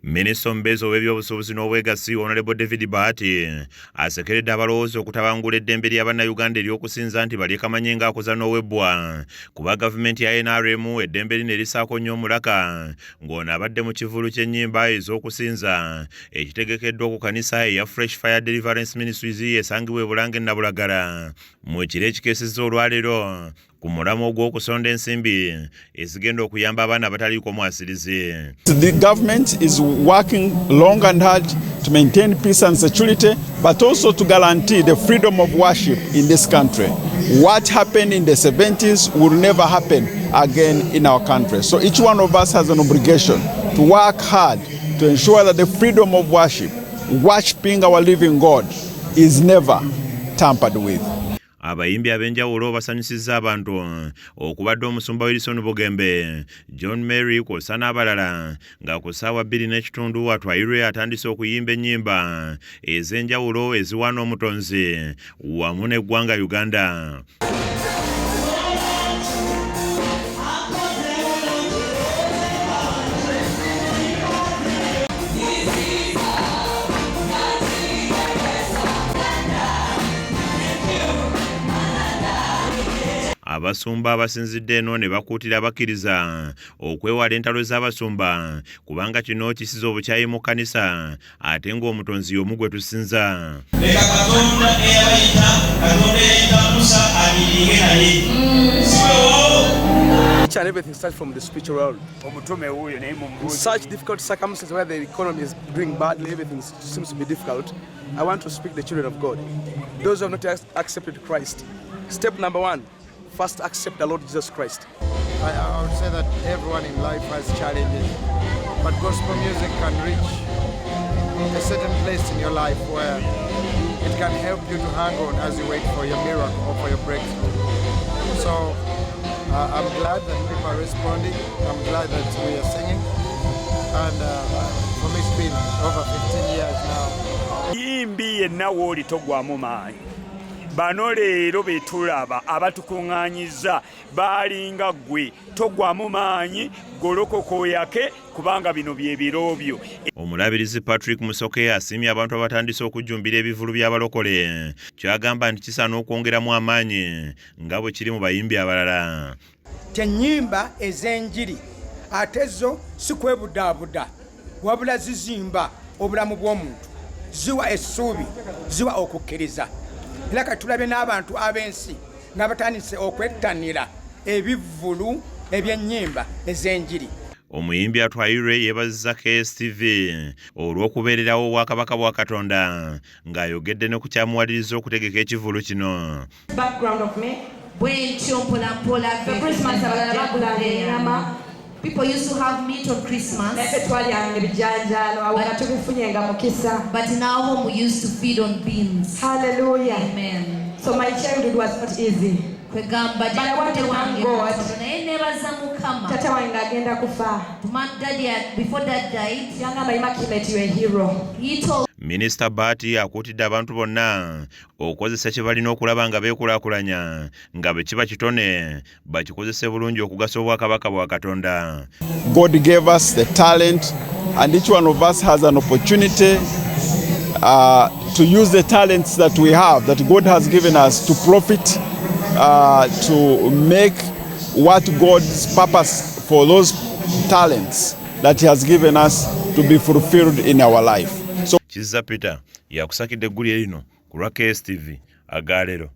Minisita omubeezi ow'ebyobusuubuzi n'obwegassi Honorable David Bahati asekeredde abalowooza okutabangula eddembe ly'Abannayuganda ery'okusinza nti balyekamanye ng'akoza n'owebbwa kuba gavumenti ya NRM eddembe lino erisaako nnyo omulaka ng'ono abadde mu kivulu ky'ennyimba ez'okusinza ekitegekeddwa ku kanisa eya Fresh Fire Deliverance Ministries esangibwa e Bulange Nabulagala mu kiro ekikeesezza olwaleero ku mulamwa ogw'okusonda ensimbi ezigenda okuyamba abaana abataliiko mwasirizi. The government is working long and hard to maintain peace and security, but also to guarantee the freedom of worship in this country. What happened in the 70s will never happen again in our country. So each one of us has an obligation to work hard to ensure that the freedom of worshiping our living God, is never tampered with. Abayimbi ab'enjawulo basanyusizza abantu okubadde omusumba Wilson Bugembe, John Mary kw'ossa n'abalala nga ku ssaawa 2:30 atwayirwe atandise okuyimba ennyimba ez'enjawulo eziwaana omutonzi wamu n'eggwanga Uganda. Abasumba abasinzidde eno ne bakuutira abakkiriza okwewala entalo z'abasumba kubanga kino kisiza obukyayi mu kkanisa ate ng'omutonzi y'omu gwe tusinza. Leka Katonda eyabayita Katonda eyayita Musa abiringe naye. Each and everything starts from the spiritual world. In such difficult circumstances where the economy is doing badly, everything seems to be difficult, I want to speak to the children of God. Those who have not accepted Christ. Step number 1. First, accept the Lord Jesus Christ. I would say that everyone in life has challenges, but gospel music can reach a certain place in your life where it can help you to hang on as you wait for your miracle or for your breakthrough. So I'm glad that people are responding. I'm glad that we are singing, and for me it's been over 15 years now. Yimbi yenna woli togwamu maanyi. Bano leero betulaba abatukuŋŋaanyiza balinga ggwe togwamu maanyi golokoko yake kubanga bino bye birobyo. Omulabirizi Patrick Musoke asiimye abantu abatandise okujjumbira ebivulu by'abalokole kyagamba nti kisaana okwongeramu amaanyi nga bwe kiri mu bayimbi abalala. Ennyimba ez'enjiri ate zo si kwebudaabuda wabula zizimba obulamu bw'omuntu, ziwa essuubi, ziwa okukkiriza. Era katulabe n'abantu ab'ensi nga batandise okwettanira ebivvulu eby'ennyimba ez'enjiri. Omuyimbi atwayirwe yeebazizza KSTV olw'okubeererawo obwakabaka bwa Katonda ng'ayogedde ne ku kyamuwaliriza okutegeka ekivulu kino. Background of me, bwentyo mpolampola Christmas abalala bagulanga ennyama. People used to have meat on Christmas. But in our home we used to feed on beans. Hallelujah. Amen. So my childhood was not easy. But I want to thank God. Tata wange agenda kufa. Before Dad died, Yangamba Immaculate, you are a hero. he told Minisita Bahati akuutidde abantu bonna okukozesa kye balina okulaba nga beekulaakulanya nga bwe kiba kitone bakikozese bulungi okugasa obwakabaka bwa Katonda. God gave us the talent, and each one of us has an opportunity to use the talents that we have, that God has given us, to profit, to make what God's purpose for those talents that He has given us to be fulfilled in our life. Kizza Peter yakusakidde eggulire lino ku lwa KSTV Agaleero.